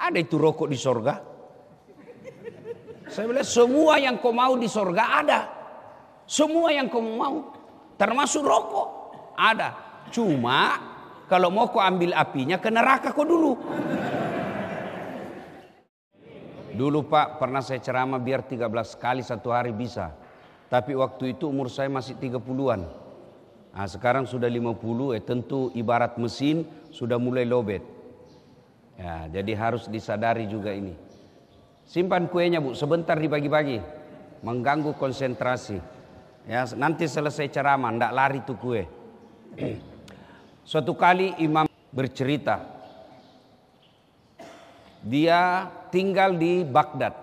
Ada itu rokok di sorga? Saya bilang semua yang kau mau di sorga ada. Semua yang kau mau. Termasuk rokok. Ada. Cuma kalau mau kau ambil apinya ke neraka kau dulu. Dulu Pak pernah saya ceramah biar 13 kali satu hari bisa. Tapi waktu itu umur saya masih 30-an. Nah, sekarang sudah 50, tentu ibarat mesin sudah mulai lobet. Ya, jadi harus disadari juga ini. Simpan kuenya Bu, sebentar dibagi-bagi. Mengganggu konsentrasi. Ya, nanti selesai ceramah, ndak lari tuh kue. Suatu kali imam bercerita. Dia tinggal di Baghdad.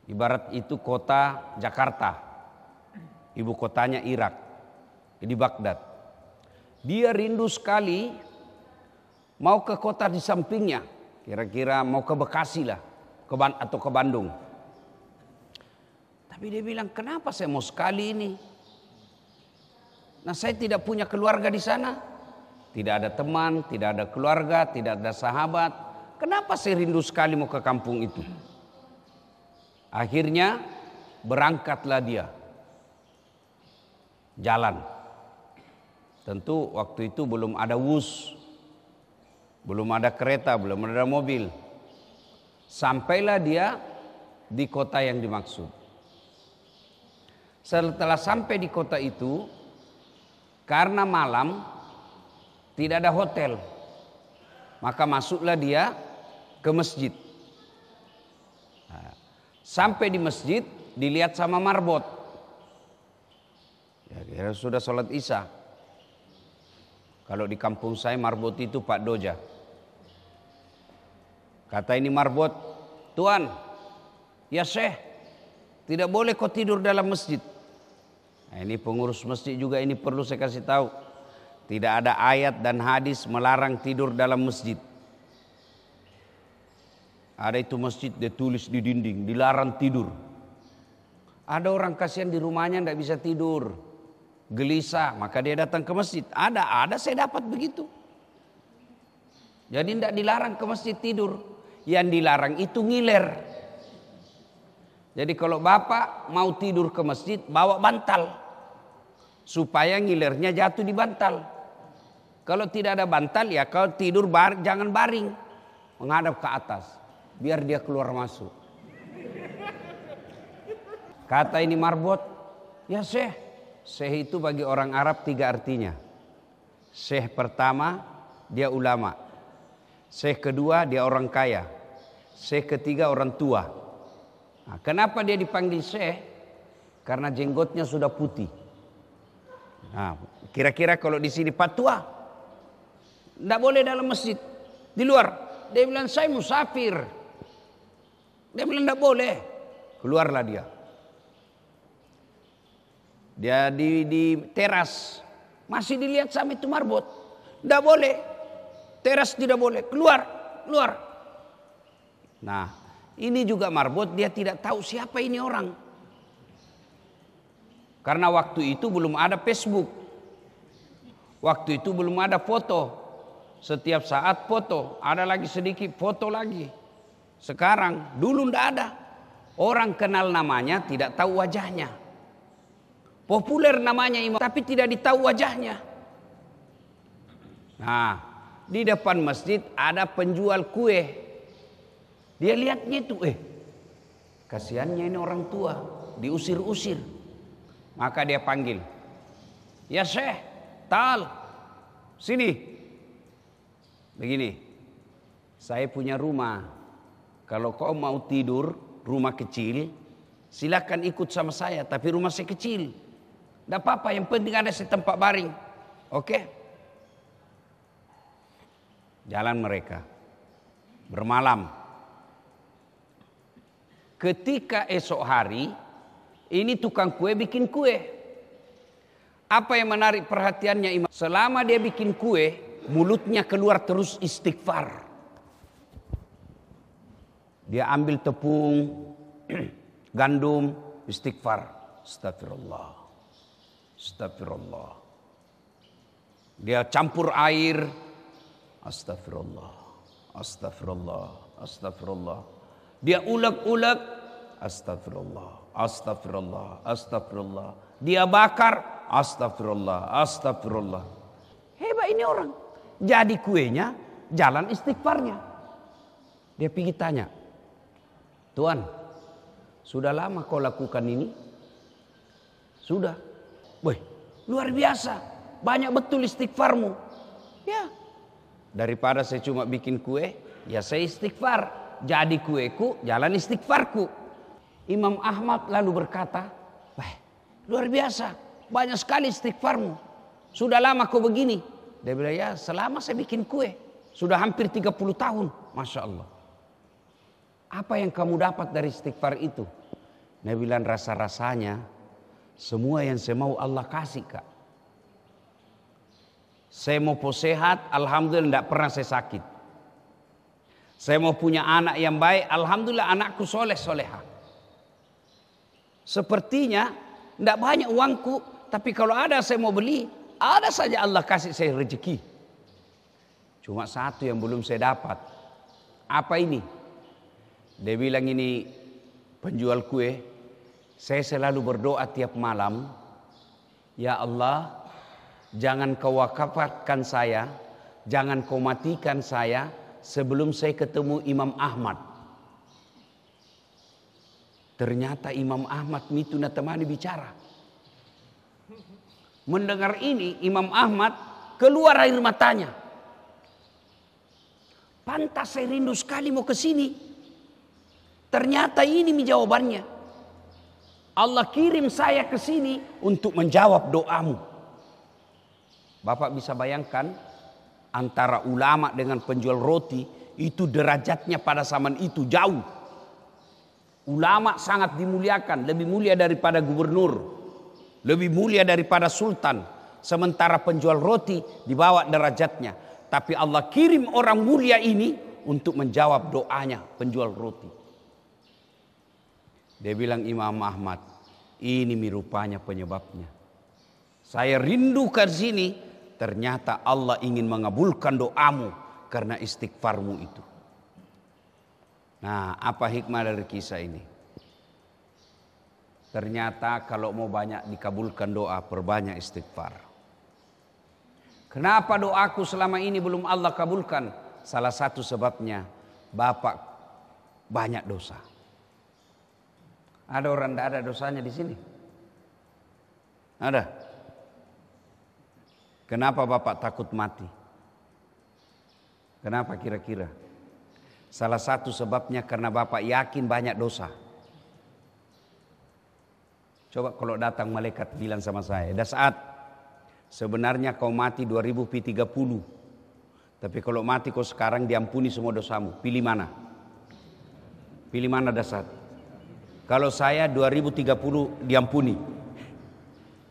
Ibarat itu kota Jakarta. Ibu kotanya Irak. Di Baghdad. Dia rindu sekali mau ke kota di sampingnya, kira-kira mau ke Bekasi lah, atau ke Bandung. Tapi dia bilang, kenapa saya mau sekali ini? Nah, saya tidak punya keluarga di sana, tidak ada teman, tidak ada keluarga, tidak ada sahabat. Kenapa saya rindu sekali mau ke kampung itu? Akhirnya berangkatlah dia, jalan. Tentu waktu itu belum ada wus. Belum ada kereta, belum ada mobil. Sampailah dia di kota yang dimaksud. Setelah sampai di kota itu, karena malam tidak ada hotel, maka masuklah dia ke masjid. Nah, sampai di masjid dilihat sama marbot. Ya, kira sudah sholat isya. Kalau di kampung saya marbot itu Pak Doja. Kata ini marbot, Tuan, ya Syekh, tidak boleh kau tidur dalam masjid. Nah, ini pengurus masjid juga ini perlu saya kasih tahu. Tidak ada ayat dan hadis melarang tidur dalam masjid. Ada itu masjid dia tulis di dinding, dilarang tidur. Ada orang kasihan di rumahnya tidak bisa tidur, gelisah, maka dia datang ke masjid. Ada saya dapat begitu. Jadi tidak dilarang ke masjid tidur. Yang dilarang itu ngiler. Jadi kalau bapak mau tidur ke masjid, bawa bantal. Supaya ngilernya jatuh di bantal. Kalau tidak ada bantal ya kalau tidur jangan baring. Menghadap ke atas. Biar dia keluar masuk. Kata ini marbot, ya Syekh. Syekh itu bagi orang Arab 3 artinya. Syekh pertama dia ulama. Syekh kedua dia orang kaya. Syekh ketiga orang tua. Nah, kenapa dia dipanggil Syekh? Karena jenggotnya sudah putih. Nah, kira-kira kalau di sini Pak Tua, tidak boleh dalam masjid, di luar. Dia bilang saya musafir. Dia bilang tidak boleh. Keluarlah dia. Dia di teras masih dilihat sama itu marbot. Tidak boleh. Teras tidak boleh. Keluar. Nah, ini juga marbot dia tidak tahu siapa ini orang. Karena waktu itu belum ada Facebook. Waktu itu belum ada foto. Setiap saat foto. Ada lagi sedikit foto lagi. Sekarang, dulu tidak ada. Orang kenal namanya tidak tahu wajahnya. Populer namanya imam, tapi tidak ditahu wajahnya. Nah, di depan masjid ada penjual kue. Dia lihatnya itu, kasihannya ini orang tua, diusir-usir. Maka dia panggil, ya Syekh, Tal, sini. Begini, saya punya rumah. Kalau kau mau tidur, rumah kecil, silakan ikut sama saya. Tapi rumah saya kecil. Tidak apa-apa, yang penting ada setempat baring. Oke? Jalan mereka. Bermalam. Ketika esok hari, ini tukang kue bikin kue. Apa yang menarik perhatiannya imam? Selama dia bikin kue, mulutnya keluar terus istighfar. Dia ambil tepung, gandum, istighfar. Astagfirullah. Astagfirullah. Dia campur air. Astagfirullah. Astagfirullah, astagfirullah. Dia ulek-ulek, astagfirullah, astagfirullah, astagfirullah. Dia bakar, astagfirullah, astagfirullah. Hebat ini orang. Jadi kuenya, jalan istighfarnya. Dia pergi tanya, Tuan, sudah lama kau lakukan ini? Sudah. Wih, luar biasa. Banyak betul istighfarmu. Ya. Daripada saya cuma bikin kue, ya saya istighfar. Jadi kueku, jalan istighfarku. Imam Ahmad lalu berkata, wah, luar biasa. Banyak sekali istighfarmu. Sudah lama kau begini? Dia bilang, ya selama saya bikin kue. Sudah hampir 30 tahun. Masya Allah. Apa yang kamu dapat dari istighfar itu? Dia bilang, rasa-rasanya semua yang saya mau Allah kasih, Kak. Saya mau sehat, alhamdulillah tidak pernah saya sakit. Saya mau punya anak yang baik, alhamdulillah anakku soleh soleha. Sepertinya tidak banyak uangku, tapi kalau ada saya mau beli, ada saja Allah kasih saya rezeki. Cuma satu yang belum saya dapat. Apa ini? Dia bilang ini penjual kue. Saya selalu berdoa tiap malam, ya Allah, jangan kau wakafatkan saya, jangan kau matikan saya sebelum saya ketemu Imam Ahmad. Ternyata Imam Ahmad itu natemani bicara. Mendengar ini Imam Ahmad keluar air matanya. Pantas saya rindu sekali mau ke sini. Ternyata ini jawabannya. Allah kirim saya ke sini untuk menjawab doamu. Bapak bisa bayangkan antara ulama dengan penjual roti itu derajatnya pada zaman itu jauh. Ulama sangat dimuliakan, lebih mulia daripada gubernur, lebih mulia daripada sultan. Sementara penjual roti dibawa derajatnya. Tapi Allah kirim orang mulia ini untuk menjawab doanya penjual roti. Dia bilang Imam Ahmad, ini rupanya penyebabnya. Saya rindu ke sini, ternyata Allah ingin mengabulkan doamu karena istighfarmu itu. Nah, apa hikmah dari kisah ini? Ternyata kalau mau banyak dikabulkan doa, perbanyak istighfar. Kenapa doaku selama ini belum Allah kabulkan? Salah satu sebabnya, Bapak banyak dosa. Ada orang tidak ada dosanya di sini? Ada? Kenapa Bapak takut mati? Kenapa kira-kira? Salah satu sebabnya karena Bapak yakin banyak dosa. Coba kalau datang malaikat bilang sama saya, dah saat sebenarnya kau mati 2030. Tapi kalau mati kau sekarang diampuni semua dosamu. Pilih mana? Pilih mana dah saat? Kalau saya 2030 diampuni.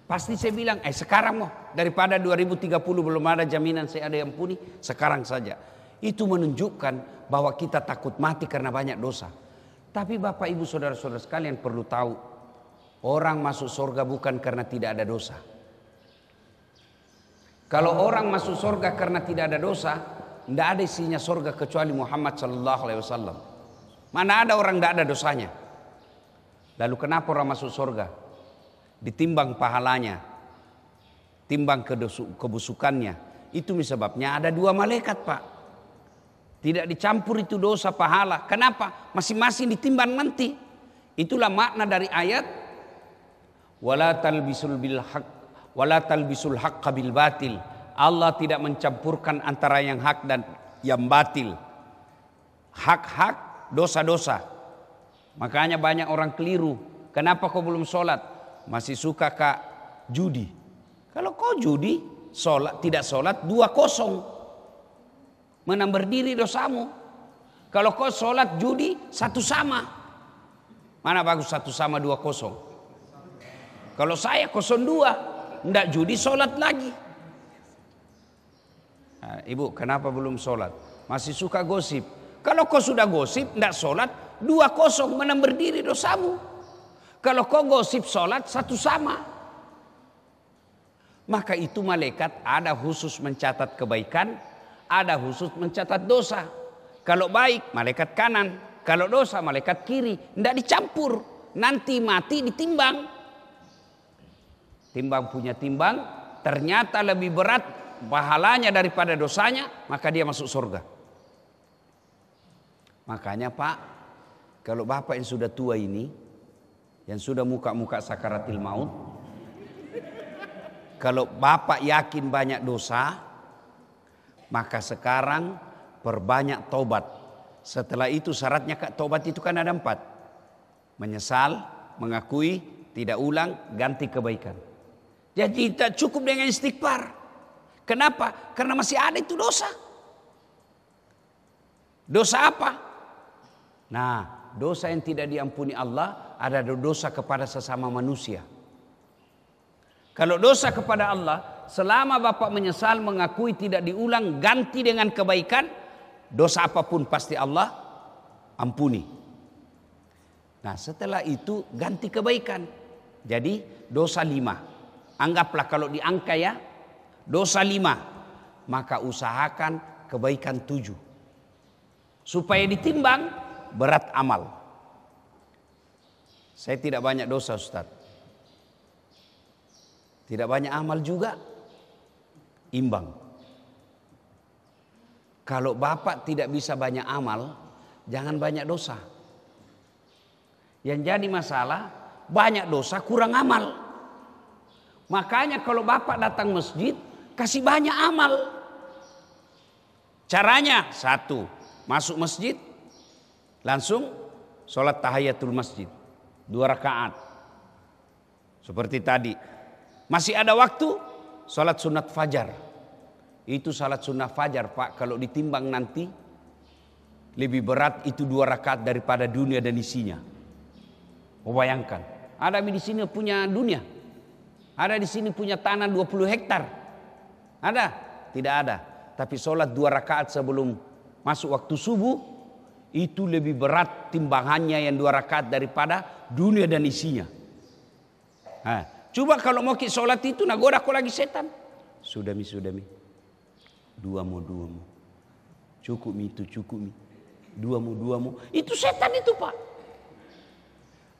Pasti saya bilang, sekarang mau. Daripada 2030 belum ada jaminan saya ada diampuni, sekarang saja. Itu menunjukkan bahwa kita takut mati karena banyak dosa. Tapi Bapak Ibu Saudara-saudara sekalian perlu tahu, orang masuk surga bukan karena tidak ada dosa. Kalau orang masuk surga karena tidak ada dosa, tidak ada isinya surga kecuali Muhammad SAW. Mana ada orang tidak ada dosanya? Lalu kenapa orang masuk surga? Ditimbang pahalanya, timbang kebusukannya. Itu sebabnya ada dua malaikat, Pak. Tidak dicampur itu dosa pahala. Kenapa? Masing-masing ditimbang nanti. Itulah makna dari ayat wala talbisul haqqa bil batil. Allah tidak mencampurkan antara yang hak dan yang batil. Hak-hak, dosa-dosa. Makanya banyak orang keliru. Kenapa kau belum sholat? Masih suka kak judi. Kalau kau judi, sholat, tidak sholat 2-0. Menang berdiri dosamu. Kalau kau sholat judi 1 sama. Mana bagus 1 sama 2-0? Kalau saya 0-2, ndak judi sholat lagi. Nah, Ibu, kenapa belum sholat? Masih suka gosip. Kalau kau sudah gosip, ndak sholat, 2-0 menang berdiri dosamu. Kalau kau gosip sholat 1 sama. Maka itu malaikat ada khusus mencatat kebaikan, ada khusus mencatat dosa. Kalau baik, malaikat kanan. Kalau dosa, malaikat kiri. Tidak dicampur. Nanti mati ditimbang. Timbang punya timbang, ternyata lebih berat pahalanya daripada dosanya, maka dia masuk surga. Makanya Pak, kalau Bapak yang sudah tua ini, yang sudah muka-muka sakaratil maut, kalau Bapak yakin banyak dosa, maka sekarang perbanyak tobat. Setelah itu syaratnya tobat itu kan ada 4. Menyesal, mengakui, tidak ulang, ganti kebaikan. Jadi tidak cukup dengan istighfar. Kenapa? Karena masih ada itu dosa. Dosa apa? Nah, dosa yang tidak diampuni Allah ada dosa kepada sesama manusia. Kalau dosa kepada Allah, selama Bapak menyesal, mengakui, tidak diulang, ganti dengan kebaikan, dosa apapun pasti Allah ampuni. Nah, setelah itu ganti kebaikan. Jadi dosa 5. Anggaplah kalau di angka ya, dosa 5. Maka usahakan kebaikan 7. Supaya ditimbang berat amal. Saya tidak banyak dosa, Ustaz. Tidak banyak amal juga, imbang. Kalau Bapak tidak bisa banyak amal, jangan banyak dosa. Yang jadi masalah, banyak dosa kurang amal. Makanya kalau Bapak datang masjid, kasih banyak amal. Caranya 1, masuk masjid, langsung sholat tahiyatul masjid 2 rakaat. Seperti tadi. Masih ada waktu, sholat sunat fajar. Itu sholat sunat fajar Pak, kalau ditimbang nanti, lebih berat itu 2 rakaat daripada dunia dan isinya. Bayangkan, ada di sini punya dunia. Ada di sini punya tanah 20 hektar. Ada? Tidak ada. Tapi sholat 2 rakaat sebelum masuk waktu subuh, itu lebih berat timbangannya yang 2 rakaat daripada dunia dan isinya. Nah, coba kalau mau sholat itu, nagoda kau lagi setan. Sudah mi. 2 mu. Cukup mi itu, cukup mi. 2 mu. Itu setan itu Pak.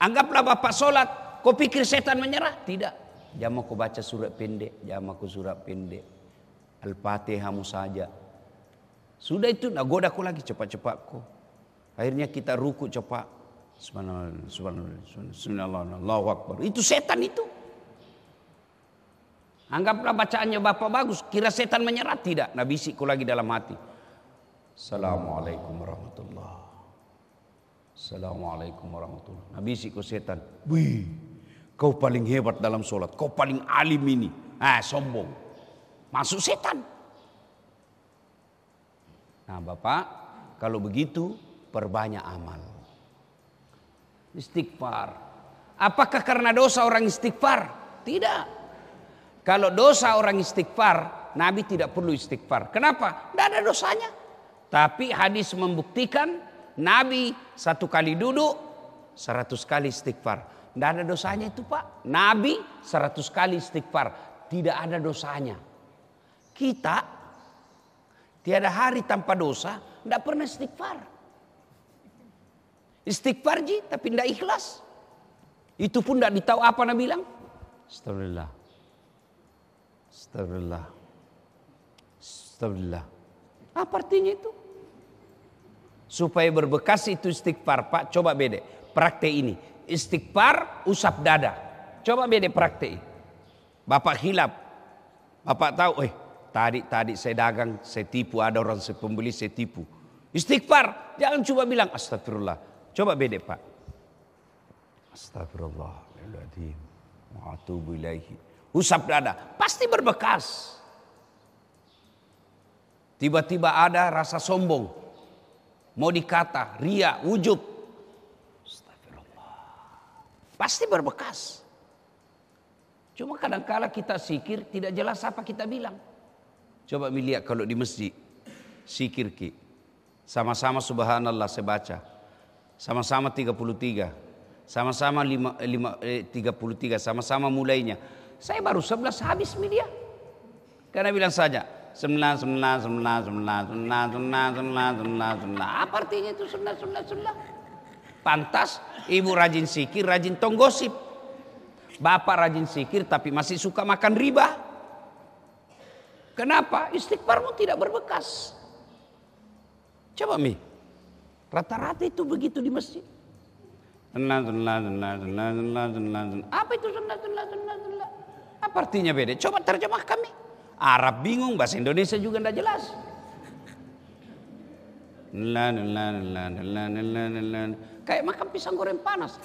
Anggaplah Bapak sholat, kau pikir setan menyerah? Tidak. Jangan kau baca surat pendek, Al-Fatihahmu saja. Sudah itu, nagoda kau lagi cepat-cepat kau. Akhirnya kita ruku cepat. Subhanallah, Allahu Akbar. Itu setan itu. Anggaplah bacaannya Bapak bagus, kira setan menyerah? Tidak. Nah bisikku lagi dalam hati. Assalamualaikum warahmatullahi. Assalamualaikum warahmatullahi. Nah bisikku setan. Wih, kau paling hebat dalam sholat. Kau paling alim ini. Sombong. Masuk setan. Nah Bapak, kalau begitu perbanyak amal. Istighfar. Apakah karena dosa orang istighfar? Tidak. Kalau dosa orang istighfar, Nabi tidak perlu istighfar. Kenapa? Tidak ada dosanya. Tapi hadis membuktikan Nabi 1 kali duduk 100 kali istighfar. Tidak ada dosanya itu Pak. Nabi 100 kali istighfar. Tidak ada dosanya. Kita tiada hari tanpa dosa, tidak pernah istighfar. Istighfar tapi tidak ikhlas. Itu pun tidak ditahu apa Nabi bilang. Astagfirullah. Apa artinya itu? Supaya berbekas itu istighfar Pak. Coba beda praktek ini. Istighfar usap dada. Coba beda praktek. Bapak hilap. Bapak tahu, tadi saya dagang, saya tipu, ada orang saya pembeli, saya tipu. Istighfar, jangan coba bilang astagfirullah. Coba beda Pak. Astagfirullahaladzim. Wa atubu ilaihi. Usap dada, pasti berbekas. Tiba-tiba ada rasa sombong. Mau dikata, ria, ujub. Astagfirullah. Pasti berbekas. Cuma kadang-kala kita zikir tidak jelas apa kita bilang. Coba lihat kalau di masjid. Zikir ki. Sama-sama subhanallah saya baca. Sama-sama 33. Sama-sama 33. Sama-sama mulainya. Saya baru 11 habis media. Karena bilang saja, Apa artinya itu sunnah? Pantas ibu rajin zikir, rajin tonggosip. Bapak rajin zikir tapi masih suka makan riba. Kenapa? Istighfarmu tidak berbekas. Coba Mi, rata-rata itu begitu di masjid. Apa itu sunnah? Apa artinya beda? Coba terjemah kami. Arab bingung, bahasa Indonesia juga tidak jelas. Kayak makan pisang goreng panas.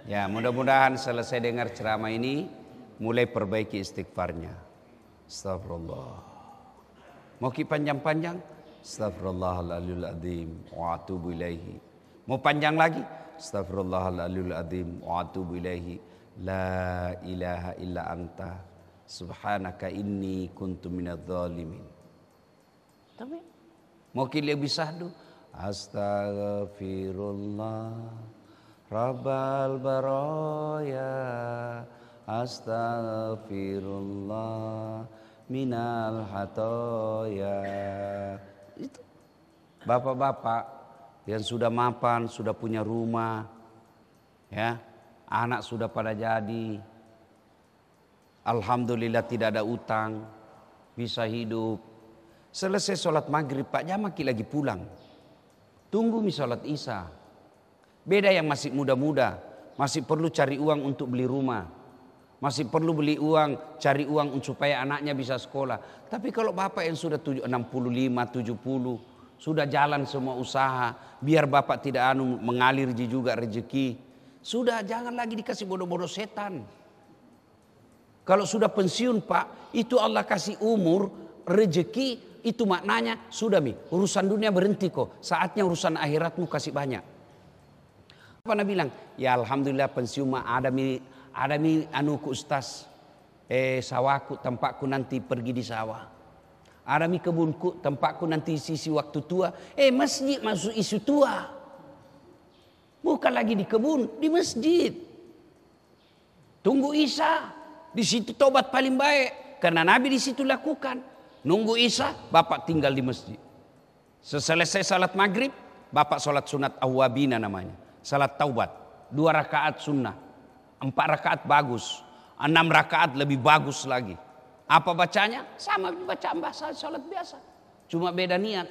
Ya, mudah-mudahan selesai dengar ceramah ini mulai perbaiki istighfarnya. Astagfirullah. Mau panjang-panjang? Astagfirullahaladzim wa atubu ilaihi. Mau panjang lagi? Astagfirullahaladzim wa atubu ilaihi. La ilaha illa anta subhanaka inni kuntu minadz zalimin. Tapi mau lebih sahdu? Astagfirullah Rabbal baraya, astaghfirullah minal hatoya. Itu bapak-bapak yang sudah mapan, sudah punya rumah, ya, anak sudah pada jadi, alhamdulillah tidak ada utang, bisa hidup. Selesai sholat maghrib Pak Jamaki lagi pulang, tunggu sholat isya. Beda yang masih muda-muda, masih perlu cari uang untuk beli rumah, masih perlu beli uang, cari uang supaya anaknya bisa sekolah. Tapi kalau bapak yang sudah 65, 70, sudah jalan semua usaha, biar bapak tidak mengalir juga rezeki. Sudah, jangan lagi dikasih bodoh-bodoh setan. Kalau sudah pensiun Pak, itu Allah kasih umur, rezeki, itu maknanya sudah urusan dunia berhenti kok. Saatnya urusan akhiratmu kasih banyak. Pernah bilang, ya alhamdulillah pensiun mah ada mi anuku ustaz, sawahku tempatku nanti pergi di sawah. Ada mi kebunku tempatku nanti sisi waktu tua. Masjid masuk isu tua. Bukan lagi di kebun, di masjid. Tunggu Isya, di situ tobat paling baik, karena Nabi di situ lakukan. Nunggu Isya, bapak tinggal di masjid. Selesai salat maghrib, bapak salat sunat awwabina namanya. Salat taubat, 2 rakaat sunnah, 4 rakaat bagus, 6 rakaat lebih bagus lagi. Apa bacanya? Sama bacaan bahasa salat biasa, cuma beda niat.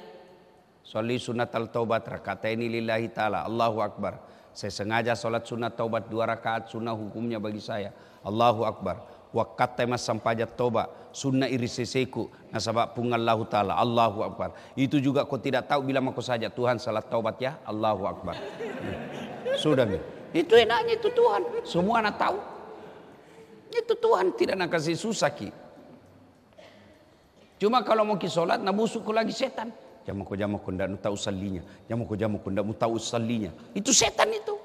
Sholli sunat al-taubat rakataini lillahi ta'ala, Allahu Akbar. Saya sengaja salat sunat taubat 2 rakaat sunnah hukumnya bagi saya, Allahu Akbar. Wakat temas sampajat toba sunnah iriseseku nasabak pungallahu ta'ala, Allahu Akbar. Itu juga kau tidak tahu, bilang aku saja Tuhan salat taubat ya, Allahu Akbar. Sudah itu enaknya itu Tuhan, semua anak tahu. Itu Tuhan tidak nak kasih susah ki. Cuma kalau mau ki solat nak busuk lagi setan. Jamaku ndak tahu sallinya. Jamaku ndak tahu sallinya. Itu setan itu.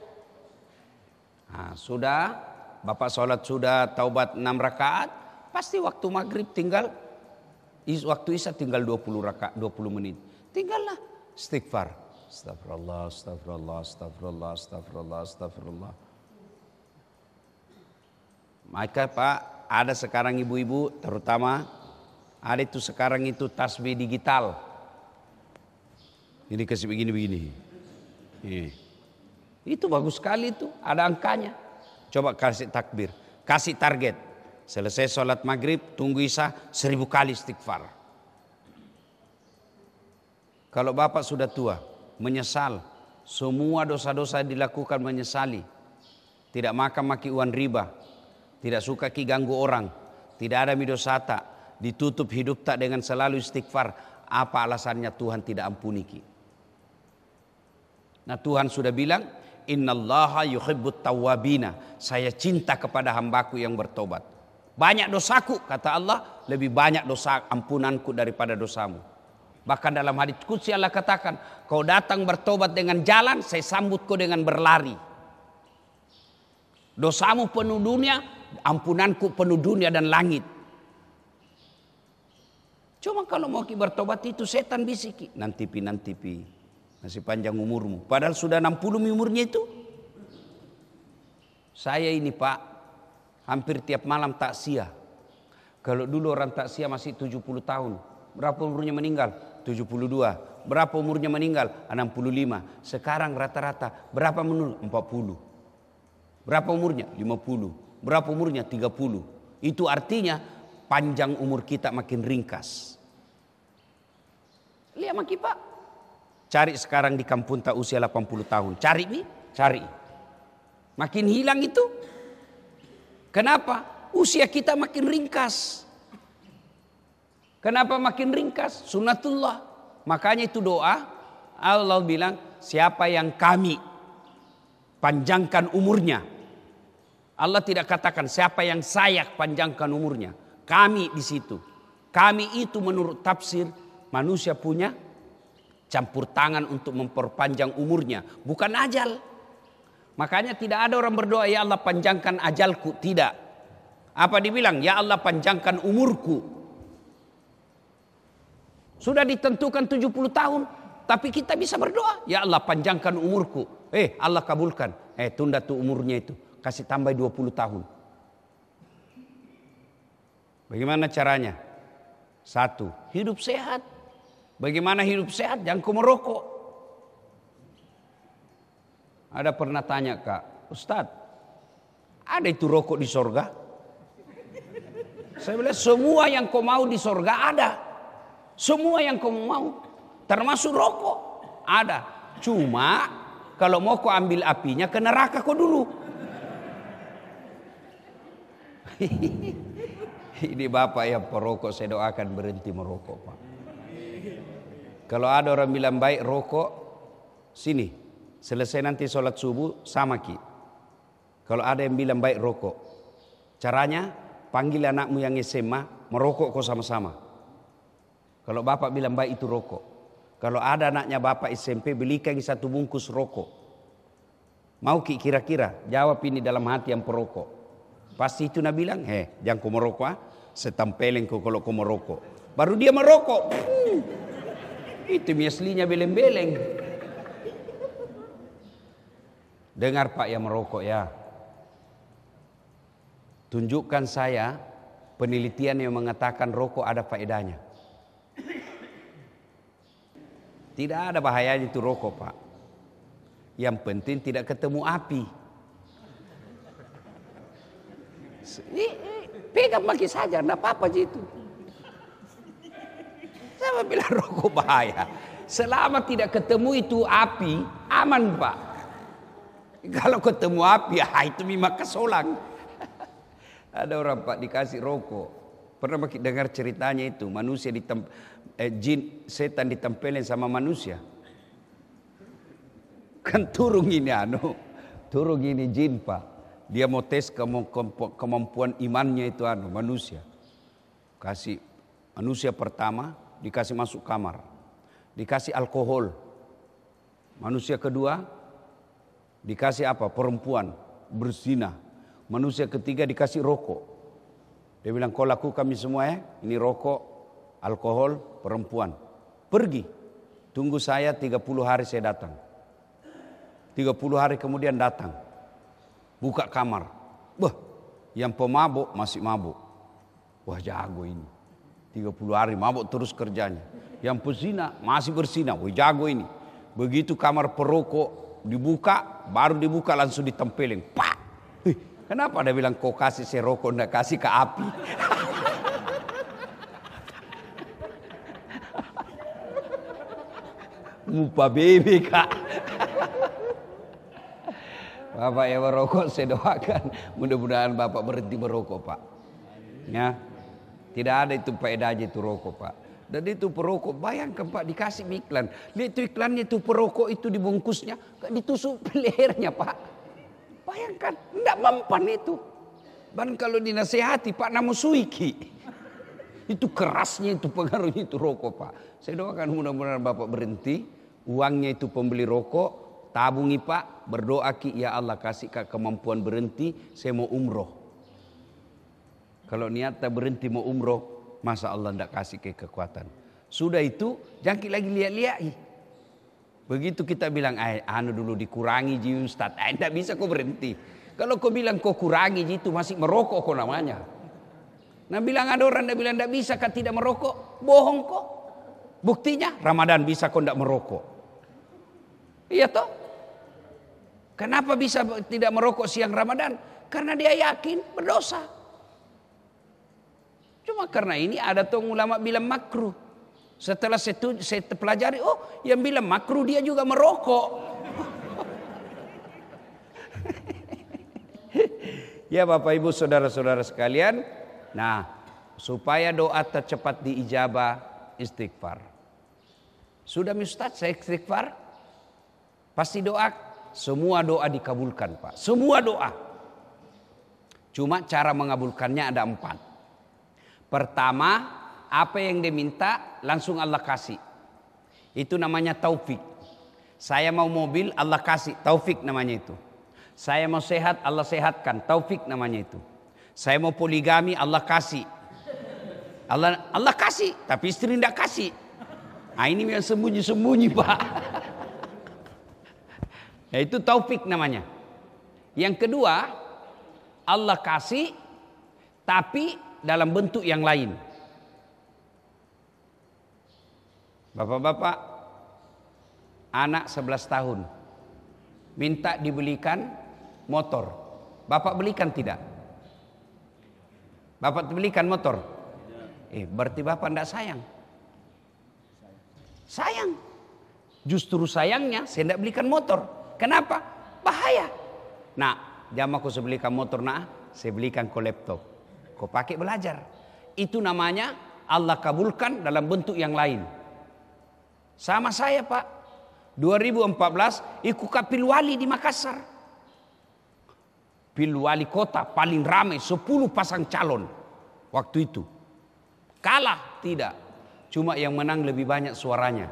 Nah, sudah bapak solat sudah taubat 6 rakaat, pasti waktu maghrib tinggal, waktu isya tinggal 20 rakaat, 20 menit. Tinggallah istighfar. Astagfirullah, astagfirullah, astagfirullah, astagfirullah, astagfirullah. Maka Pak, ada sekarang ibu-ibu terutama, ada itu sekarang itu tasbih digital. Ini kasih begini-begini. Itu bagus sekali itu, ada angkanya. Coba kasih takbir, kasih target. Selesai sholat maghrib, tunggu isya 1000 kali istighfar. Kalau bapak sudah tua, menyesal, semua dosa-dosa dilakukan menyesali, tidak makan maki uang riba, tidak suka ki ganggu orang, tidak ada midosata, ditutup hidup tak dengan selalu istighfar. Apa alasannya Tuhan tidak ampuni ki? Nah Tuhan sudah bilang, innallaha yuhibbut tawwabina, saya cinta kepada hambaku yang bertobat. Banyak dosaku, kata Allah, lebih banyak dosa ampunanku daripada dosamu. Bahkan dalam hadits qudsi Allah katakan, kau datang bertobat dengan jalan, saya sambut kau dengan berlari. Dosamu penuh dunia, ampunanku penuh dunia dan langit. Cuma kalau mau bertobat itu setan bisiki, nanti pi, masih panjang umurmu. Padahal sudah 60 umurnya itu. Saya ini Pak, Hampir tiap malam takziah. Kalau dulu orang takziah masih 70 tahun. Berapa umurnya meninggal? 72. Berapa umurnya meninggal? 65. Sekarang rata-rata berapa menurut? 40. Berapa umurnya? 50. Berapa umurnya? 30. Itu artinya panjang umur kita makin ringkas. Lihat maki Pak. Cari sekarang di kampung tak usia 80 tahun. Cari Mi, cari. Makin hilang itu. Kenapa? Usia kita makin ringkas. Kenapa makin ringkas? Sunnatullah. Makanya itu doa. Allah bilang, siapa yang kami panjangkan umurnya. Allah tidak katakan siapa yang saya panjangkan umurnya. Kami di situ. Kami itu menurut tafsir manusia punya campur tangan untuk memperpanjang umurnya. Bukan ajal. Makanya tidak ada orang berdoa, ya Allah panjangkan ajalku. Tidak. Apa dibilang? Ya Allah panjangkan umurku. Sudah ditentukan 70 tahun. Tapi kita bisa berdoa. Ya Allah panjangkan umurku. Allah kabulkan. Tunda tuh umurnya itu. Kasih tambah 20 tahun. Bagaimana caranya? 1. Hidup sehat. Bagaimana hidup sehat? Jangan kau merokok. Ada pernah tanya Kak, Ustadz, ada itu rokok di sorga? Saya bilang semua yang kau mau di sorga ada. Semua yang kau mau. Termasuk rokok. Ada. Cuma kalau mau kau ambil apinya ke neraka kau dulu. Ini bapak yang perokok saya doakan berhenti merokok Pak. Kalau ada orang bilang baik rokok, sini. Selesai nanti sholat subuh sama Ki. Kalau ada yang bilang baik rokok. Caranya panggil anakmu yang SMA merokok kau sama-sama. Kalau bapak bilang baik itu rokok. Kalau ada anaknya bapak SMP belikan 1 bungkus rokok. Mau Ki kira-kira? Jawab ini dalam hati yang perokok. Pasti itu Nabi bilang, jangan kau merokok setempelin kau kalau kau merokok. Baru dia merokok. Itu aslinya beleng-beleng. Dengar Pak yang merokok ya. Tunjukkan saya penelitian yang mengatakan rokok ada faedahnya. Tidak ada bahayanya itu rokok Pak. Yang penting tidak ketemu api. Pegang bagi saja, enggak apa-apa itu. Saya bilang rokok bahaya. Selama tidak ketemu itu api, aman Pak. Kalau ketemu api, itu memang kesolang. Ada orang Pak dikasih rokok. Pernah dengar ceritanya itu, manusia jin, setan ditempelin sama manusia. Kan turun ini turun ini jin Pak. Dia mau tes kemampuan imannya itu manusia. Kasih manusia pertama dikasih masuk kamar. Dikasih alkohol. Manusia kedua dikasih apa? Perempuan berzina. Manusia ketiga dikasih rokok. Dia bilang kau lakukan kami semua ya. Ini rokok, alkohol, perempuan. Pergi. Tunggu saya 30 hari saya datang. 30 hari kemudian datang. Buka kamar. Yang pemabuk masih mabuk. Wah jago ini. 30 hari mabuk terus kerjanya. Yang pezina masih berzina. Wah jago ini. Begitu kamar perokok dibuka, baru dibuka langsung ditempelin. Pak. Kenapa dia bilang kau kasih saya rokok enggak kasih ke api? Mupa bebe Kak. Bapak yang merokok saya doakan mudah-mudahan Bapak berhenti merokok Pak. Ya. Tidak ada itu faedahnya itu rokok Pak. Dan itu perokok, bayangkan Pak dikasih iklan. Lihat itu iklannya itu perokok itu dibungkusnya, ditusuk lehernya Pak. Bayangkan, tidak mempan itu. Dan kalau dinasehati Pak namusuiki. Itu kerasnya itu pengaruhnya itu rokok Pak. Saya doakan mudah-mudahan Bapak berhenti. Uangnya itu pembeli rokok. Tabungi Pak, berdoa Ki, ya Allah kasih kemampuan berhenti, saya mau umroh. Kalau niatnya berhenti mau umroh, masa Allah tidak kasih kekuatan. Sudah itu, jangan lagi lihat-lihat. Begitu kita bilang, dulu dikurangi ji Ustaz, tidak bisa kok berhenti. Kalau kau bilang kau kurangi itu masih merokok kau namanya. Nah bilang ada orang yang bilang tidak bisa kau tidak merokok, bohong kok. Buktinya Ramadan bisa kau tidak merokok. Iya toh? Kenapa bisa tidak merokok siang Ramadan? Karena dia yakin berdosa. Cuma karena ini ada tuh ulama bilang makruh. Setelah saya pelajari, oh yang bilang makruh dia juga merokok. Ya Bapak Ibu saudara-saudara sekalian, nah supaya doa tercepat diijabah, istighfar. Sudah Ustaz saya istighfar? Pasti doa, semua doa dikabulkan Pak. Semua doa. Cuma cara mengabulkannya ada 4. Pertama, apa yang diminta langsung Allah kasih. Itu namanya taufik. Saya mau mobil, Allah kasih, taufik namanya itu. Saya mau sehat, Allah sehatkan, taufik namanya itu. Saya mau poligami, Allah kasih. Allah kasih, tapi istri tidak kasih. Nah ini yang sembunyi-sembunyi Pak. Ya, itu taufik namanya. Yang kedua, Allah kasih, tapi dalam bentuk yang lain. Bapak-bapak, anak 11 tahun minta dibelikan motor. Bapak belikan tidak? Bapak belikan motor? Berarti bapak tidak sayang. Sayang. Justru sayangnya saya tidak belikan motor. Kenapa? Bahaya. Nah, jam aku saya belikan motor, saya belikan kau laptop. Kau pakai belajar. Itu namanya Allah kabulkan dalam bentuk yang lain. Sama saya Pak. 2014 ikut Pilwali di Makassar. Pilwali kota paling ramai 10 pasang calon waktu itu. Kalah tidak. Cuma yang menang lebih banyak suaranya.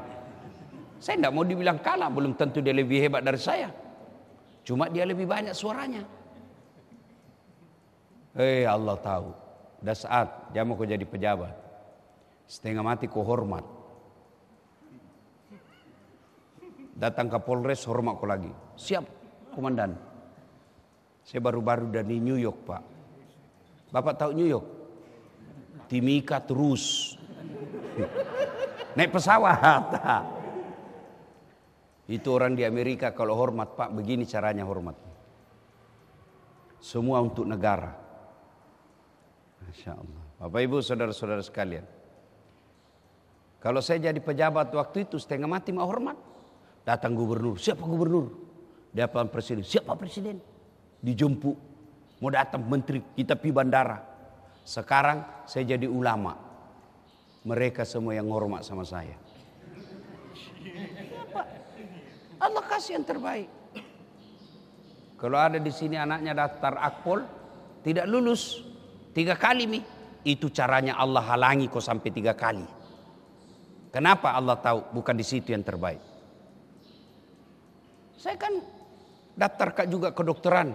Saya tidak mau dibilang kalah, belum tentu dia lebih hebat dari saya. Cuma dia lebih banyak suaranya. Allah tahu. Dah saat dia mau jadi pejabat. Setengah mati kau hormat. Datang ke Polres, hormat kau lagi. Siap, komandan. Saya baru-baru dari New York, Pak. Bapak tahu New York? Timika terus. Naik pesawat. Itu orang di Amerika kalau hormat, Pak, begini caranya hormat. Semua untuk negara. Masya Allah. Bapak Ibu saudara-saudara sekalian. Kalau saya jadi pejabat waktu itu setengah mati mau hormat. Datang gubernur, siapa gubernur? Datang presiden, siapa presiden? Dijemput, mau datang menteri, kita pergi bandara. Sekarang saya jadi ulama. Mereka semua yang hormat sama saya. Allah kasih yang terbaik. Kalau ada di sini anaknya daftar akpol, tidak lulus 3 kali mi. Itu caranya Allah halangi kau sampai 3 kali. Kenapa Allah tahu? Bukan di situ yang terbaik. Saya kan daftar juga kedokteran.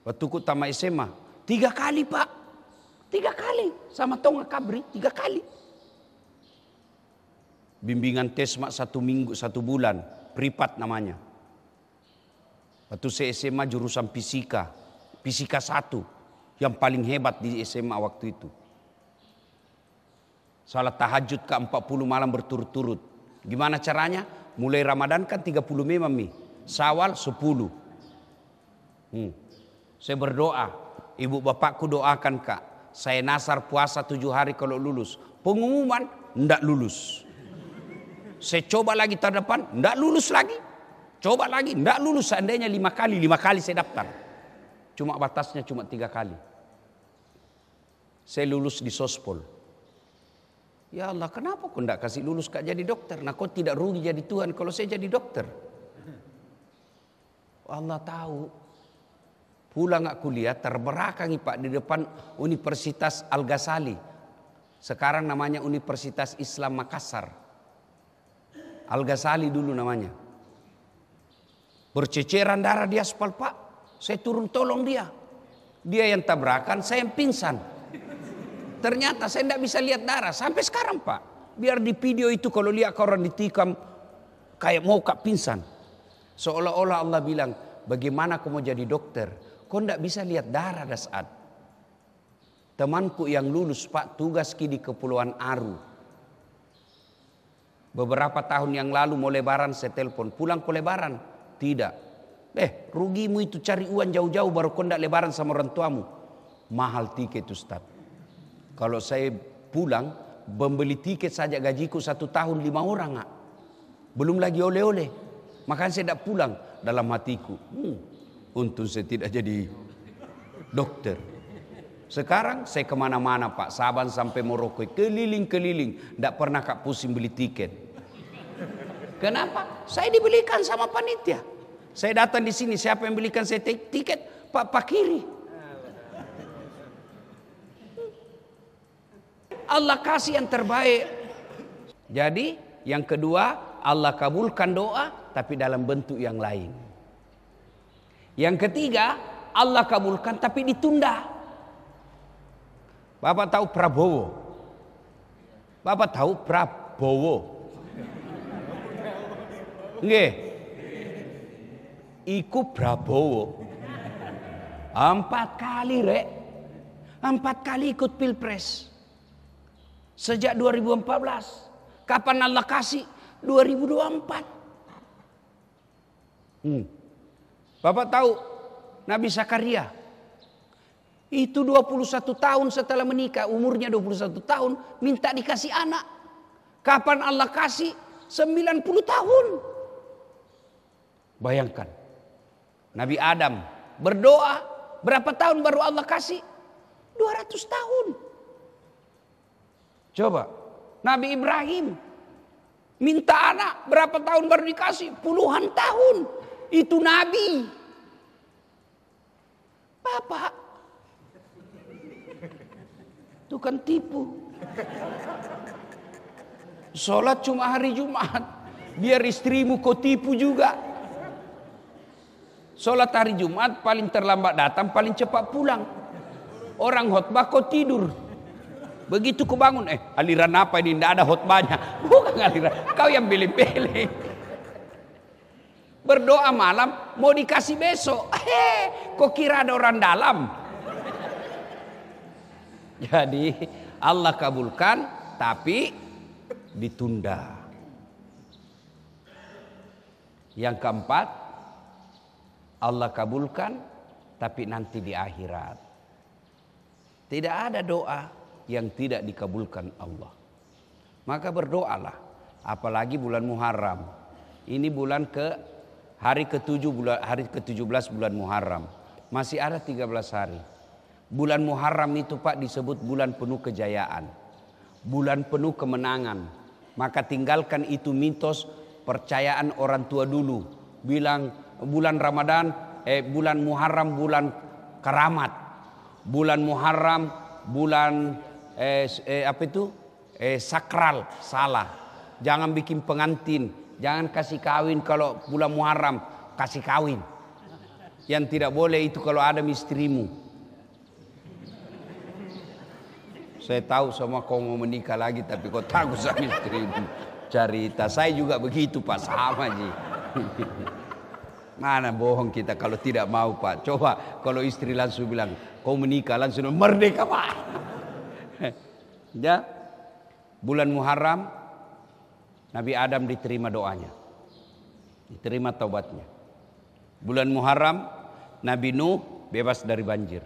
Waktu ku tamat SMA 3 kali Pak. 3 kali sama Tonga Kabri 3 kali. Bimbingan tes 1 minggu 1 bulan, privat namanya. Waktu saya SMA jurusan fisika 1 yang paling hebat di SMA waktu itu. Salat tahajud ke 40 malam berturut-turut. Gimana caranya? Mulai Ramadan kan 30 memang mi. Syawal 10. Saya berdoa, ibu bapakku doakan Kak. Saya nasar puasa 7 hari kalau lulus. Pengumuman enggak lulus. Saya coba lagi tahun depan, enggak lulus lagi. Coba lagi, enggak lulus. Seandainya 5 kali saya daftar. Cuma batasnya cuma 3 kali. Saya lulus di Sospol. Ya Allah, kenapa kau enggak kasih lulus Kak jadi dokter? Nah kau tidak rugi jadi Tuhan kalau saya jadi dokter. Allah tahu. Pulang aku lihat terberakangi Pak di depan Universitas Al-Ghazali. Sekarang namanya Universitas Islam Makassar. Al-Ghazali dulu namanya. Berceceran darah di aspal Pak. Saya turun tolong dia. Dia yang tabrakan, saya yang pingsan. Ternyata saya tidak bisa lihat darah sampai sekarang Pak. Biar di video itu kalau lihat orang ditikam kayak mau Kak pingsan. Seolah-olah Allah bilang, bagaimana kau mau jadi dokter? Kau tidak bisa lihat darah Dasad. Temanku yang lulus Pak tugas di Kepulauan Aru. Beberapa tahun yang lalu mau lebaran saya telepon, pulang ke lebaran? Tidak. Rugimu itu cari uang jauh-jauh baru kau tidak lebaran sama orang tuamu. Mahal tiket Ustaz. Kalau saya pulang, membeli tiket saja gajiku 1 tahun 5 orang. Belum lagi oleh-oleh. Makanya saya tidak pulang. Dalam hatiku, untung saya tidak jadi dokter. Sekarang saya kemana-mana Pak, Saban sampai Merauke, keliling-keliling, tidak pernah Kak pusing beli tiket. Kenapa? Saya dibelikan sama panitia. Saya datang di sini, siapa yang belikan saya tiket? Pak Kiri. Allah kasih yang terbaik. Jadi yang kedua, Allah kabulkan doa tapi dalam bentuk yang lain. Yang ketiga, Allah kabulkan tapi ditunda. Bapak tahu Prabowo? Bapak tahu Prabowo? Nggih. Iku Prabowo 4 kali rek. 4 kali ikut pilpres. Sejak 2014. Kapan Allah kasih? 2024. Bapak tahu Nabi Zakaria itu 21 tahun setelah menikah, umurnya 21 tahun minta dikasih anak. Kapan Allah kasih? 90 tahun. Bayangkan. Nabi Adam berdoa, berapa tahun baru Allah kasih? 200 tahun. Coba, Nabi Ibrahim minta anak, berapa tahun baru dikasih? Puluhan tahun. Itu Nabi. Bapak, itu kan tipu. Sholat cuma hari Jumat, biar istrimu kau tipu juga. Sholat hari Jumat paling terlambat datang, paling cepat pulang. Orang khotbah kau tidur. Begitu kau bangun, aliran apa ini? Tidak ada khotbahnya. Bukan aliran, kau yang pilih-pilih. Berdoa malam mau dikasih besok. Kok kira ada orang dalam? Jadi Allah kabulkan tapi ditunda. Yang keempat, Allah kabulkan tapi nanti di akhirat. Tidak ada doa yang tidak dikabulkan Allah. Maka berdoalah, apalagi bulan Muharram. Ini bulan hari ke-17 bulan Muharram. Masih ada 13 hari. Bulan Muharram itu Pak disebut bulan penuh kejayaan. Bulan penuh kemenangan. Maka tinggalkan itu mitos percayaan orang tua dulu. Bilang bulan Ramadan, bulan Muharram bulan keramat. Bulan Muharram bulan sakral. Salah. Jangan bikin pengantin. Jangan kasih kawin kalau bulan Muharram, kasih kawin. Yang tidak boleh itu kalau ada istrimu. Saya tahu semua kau mau menikah lagi tapi kau takut sama istrimu. Cerita saya juga begitu Pak, sama Ji. Mana bohong kita kalau tidak mau Pak. Coba kalau istri langsung bilang kau menikah langsung merdeka Pak. Ya, bulan Muharram Nabi Adam diterima doanya, diterima taubatnya. Bulan Muharram Nabi Nuh bebas dari banjir.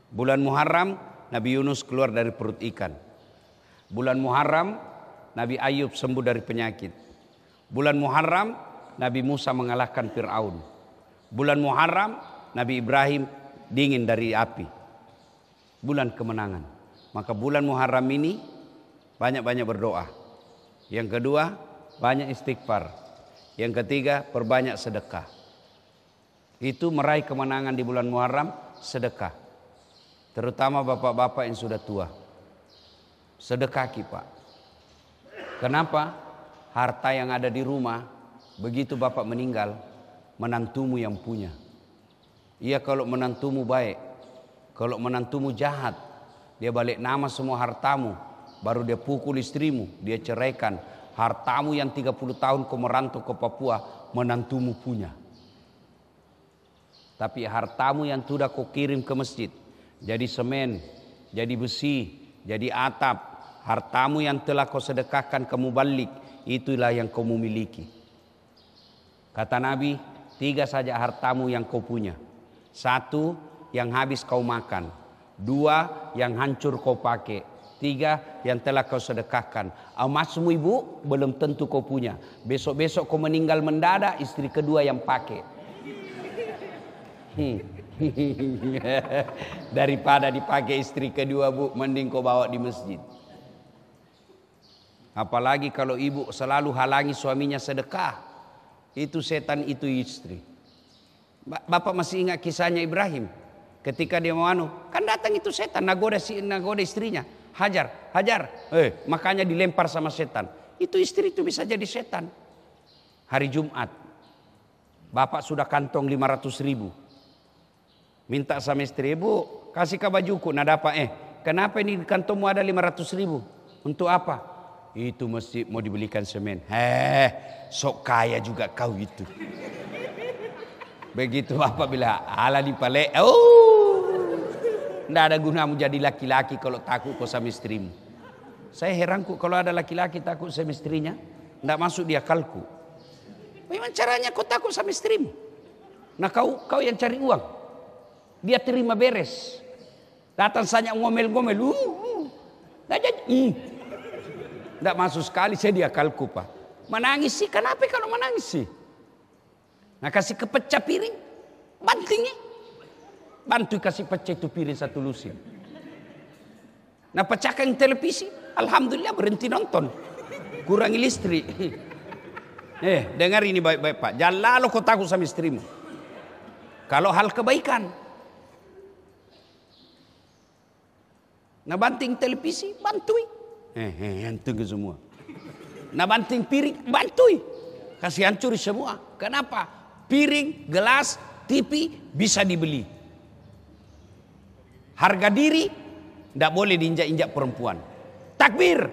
Bulan Muharram Nabi Yunus keluar dari perut ikan. Bulan Muharram Nabi Ayub sembuh dari penyakit. Bulan Muharram Nabi Musa mengalahkan Fir'aun. Bulan Muharram Nabi Ibrahim dingin dari api. Bulan kemenangan. Maka bulan Muharram ini banyak-banyak berdoa. Yang kedua, banyak istighfar. Yang ketiga, perbanyak sedekah. Itu meraih kemenangan di bulan Muharram, sedekah. Terutama bapak-bapak yang sudah tua. Sedekah Pak. Kenapa? Harta yang ada di rumah, begitu bapak meninggal, menantumu yang punya. Iya kalau menantumu baik. Kalau menantumu jahat, dia balik nama semua hartamu. Baru dia pukul istrimu, dia ceraikan. Hartamu yang 30 tahun kau merantau ke Papua, menantumu punya. Tapi hartamu yang sudah kau kirim ke masjid, jadi semen, jadi besi, jadi atap, hartamu yang telah kau sedekahkan ke mubalik, itulah yang kau memiliki. Kata Nabi, 3 saja hartamu yang kau punya. 1 yang habis kau makan, 2 yang hancur kau pakai, 3 yang telah kau sedekahkan. Emasmu ibu belum tentu kau punya. Besok-besok kau meninggal mendadak, istri kedua yang pakai. Daripada dipakai istri kedua, bu, mending kau bawa di masjid. Apalagi kalau ibu selalu halangi suaminya sedekah, itu setan, itu istri. Bapak masih ingat kisahnya Ibrahim ketika dia mau kan datang itu setan nagoda istrinya, hajar, makanya dilempar sama setan. Itu istri itu bisa jadi setan. Hari Jumat, bapak sudah kantong 500.000, minta sama istri, bu kasih ke bajuku, nah dapat kenapa ini di kantongmu ada 500.000? Untuk apa? Itu mesti mau dibelikan semen. Sok kaya juga kau itu. Begitu bapak bilang, ala dipale, nggak ada gunamu jadi laki-laki kalau takut kau sama istrimu. Saya heranku kalau ada laki-laki takut sama istrinya, nggak masuk di akalku. Memang caranya kau takut sama istrimu? Nah kau yang cari uang, dia terima beres. Datang saja ngomel-ngomel, nggak jadi. Nggak masuk sekali saya di akalku, Pak. Menangis sih, kenapa kalau menangis sih? Nah kasih kepecah piring, bantingnya. Bantu kasih pecah itu piring 1 lusin. Nah pecahkan televisi, alhamdulillah berhenti nonton. Kurangi listrik. Dengar ini baik-baik, Pak. Jangan lalu kau takut sama istrimu. Kalau hal kebaikan. Nah banting televisi, bantui. Hantu semua. Nah banting piring, bantui. Kasih hancur semua. Kenapa? Piring, gelas, TV bisa dibeli. Harga diri tidak boleh diinjak-injak perempuan. Takbir.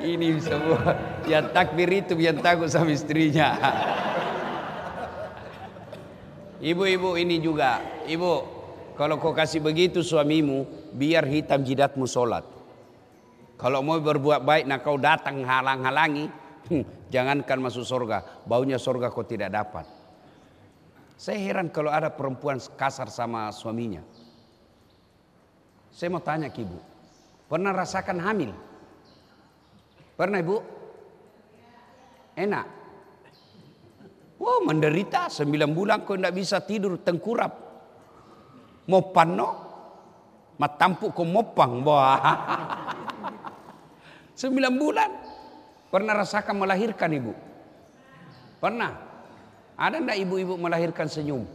Ini semua yang takbir itu yang takut sama istrinya. Ibu-ibu ini juga, ibu. Kalau kau kasih begitu suamimu, biar hitam jidatmu sholat. Kalau mau berbuat baik, nah kau datang halang-halangi, jangankan masuk surga, baunya surga kau tidak dapat. Saya heran kalau ada perempuan kasar sama suaminya. Saya mau tanya ke ibu, pernah rasakan hamil? Pernah ibu? Enak? Wow, menderita 9 bulan kau tidak bisa tidur, tengkurap. Mopan no, matampuk ko mopang, wah. 9 bulan. Pernah rasakan melahirkan ibu? Pernah? Ada enggak ibu-ibu melahirkan senyum?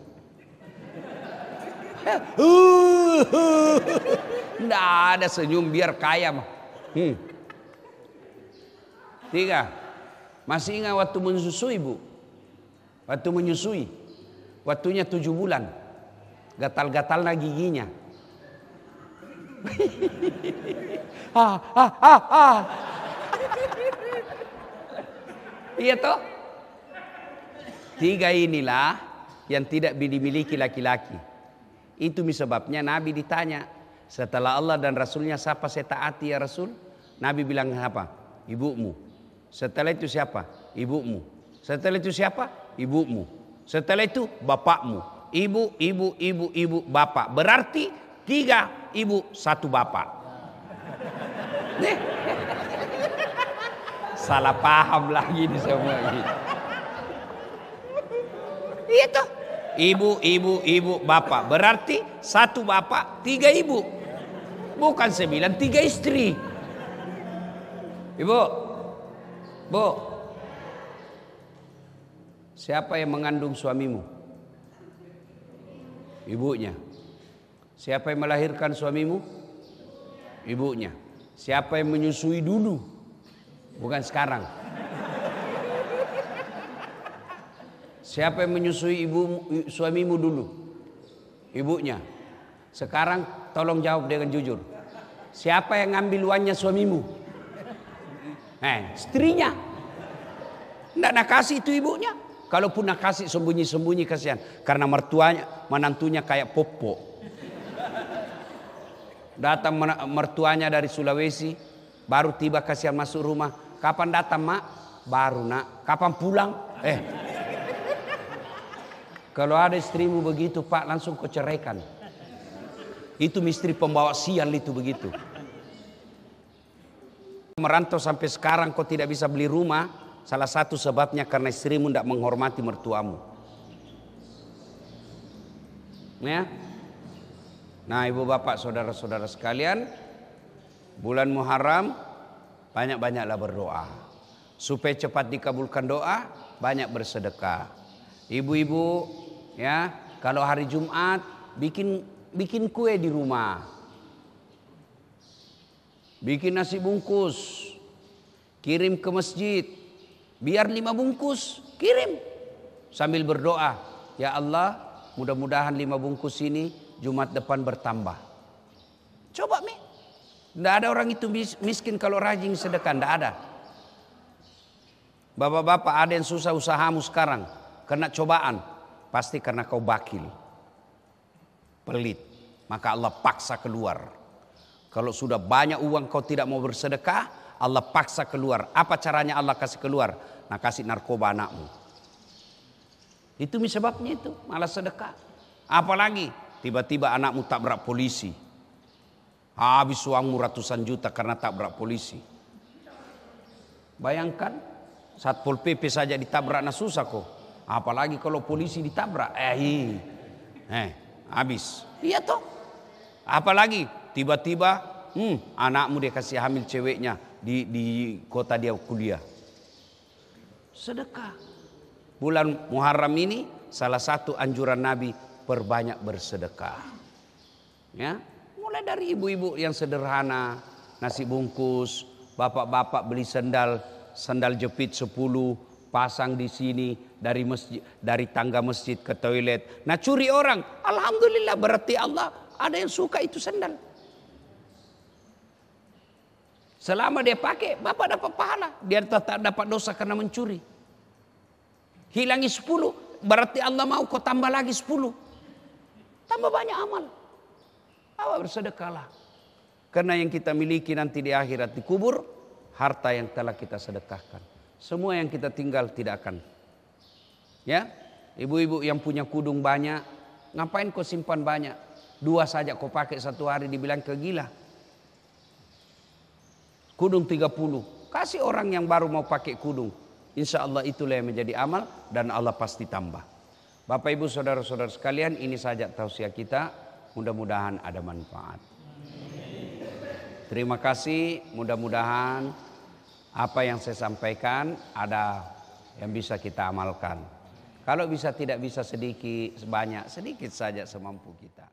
Enggak ada senyum biar kaya mah. 3. Masih ingat waktu menyusui ibu? Waktu menyusui, waktunya 7 bulan. Gatal-gatal na giginya. Iya toh? 3 inilah yang tidak dimiliki laki-laki. Itu sebabnya Nabi ditanya, setelah Allah dan Rasulnya siapa saya taati ya Rasul? Nabi bilang apa? Ibumu. Setelah itu siapa? Ibumu. Setelah itu siapa? Ibumu. Setelah itu bapakmu. Ibu, bapak. Berarti 3 ibu, 1 bapak. Nih. Salah paham lagi nih semua ini. Itu. Ibu, bapak. Berarti 1 bapak, 3 ibu. Bukan 9, 3 istri. Ibu. Bu. Siapa yang mengandung suamimu? Ibunya. Siapa yang melahirkan suamimu? Ibunya. Siapa yang menyusui dulu? Bukan sekarang. Siapa yang menyusui suamimu dulu? Ibunya. Sekarang tolong jawab dengan jujur. Siapa yang ngambil uangnya suamimu? Istrinya. Nggak nak kasih itu ibunya. Kalaupun nak kasih sembunyi-sembunyi kasihan. Karena menantunya kayak popo. Datang mertuanya dari Sulawesi, baru tiba kasihan masuk rumah. Kapan datang mak? Baru nak. Kapan pulang? Kalau ada istrimu begitu pak, langsung kau ceraikan. Itu misteri pembawa sial itu begitu. Merantau sampai sekarang kau tidak bisa beli rumah, salah satu sebabnya karena istrimu tidak menghormati mertuamu. Ya. Nah ibu bapak saudara-saudara sekalian, bulan Muharram banyak-banyaklah berdoa. Supaya cepat dikabulkan doa, banyak bersedekah. Ibu-ibu ya, kalau hari Jumat bikin kue di rumah. Bikin nasi bungkus, kirim ke masjid. Biar 5 bungkus, kirim. Sambil berdoa, ya Allah mudah-mudahan 5 bungkus ini Jumat depan bertambah. Coba Mi. Tidak ada orang itu miskin kalau rajin sedekah, tidak ada. Bapak-bapak ada yang susah usahamu sekarang, kena cobaan. Pasti karena kau bakil, pelit. Maka Allah paksa keluar. Kalau sudah banyak uang kau tidak mau bersedekah, Allah paksa keluar. Apa caranya Allah kasih keluar? Nah kasih narkoba anakmu. Itu sebabnya itu, malah sedekah. Apalagi tiba-tiba anakmu tabrak polisi. Habis uangmu ratusan juta karena tabrak polisi. Bayangkan, Satpol PP saja ditabrak nah susah kok. Apalagi kalau polisi ditabrak. Habis. Iya toh. Apalagi tiba-tiba anakmu dia kasih hamil ceweknya di kota dia kuliah. Sedekah. Bulan Muharram ini salah satu anjuran Nabi, perbanyak bersedekah. Ya, mulai dari ibu-ibu yang sederhana, nasi bungkus, bapak-bapak beli sandal jepit 10, pasang di sini dari masjid, dari tangga masjid ke toilet. Nah curi orang, alhamdulillah berarti Allah ada yang suka itu sandal. Selama dia pakai, bapak dapat pahala. Dia tak dapat dosa karena mencuri. Hilangi 10, berarti Allah mau kau tambah lagi 10. Tambah banyak amal. Awak bersedekahlah. Karena yang kita miliki nanti di akhirat di kubur, harta yang telah kita sedekahkan. Semua yang kita tinggal tidak akan. Ya, ibu-ibu yang punya kudung banyak, ngapain kau simpan banyak? 2 saja kau pakai 1 hari dibilang kegila. Kudung 30, kasih orang yang baru mau pakai kudung. Insya Allah itulah yang menjadi amal dan Allah pasti tambah. Bapak ibu saudara-saudara sekalian, ini saja tausiah kita. Mudah-mudahan ada manfaat. Terima kasih, mudah-mudahan apa yang saya sampaikan ada yang bisa kita amalkan. Kalau bisa tidak bisa sedikit, sebanyak, sedikit saja semampu kita.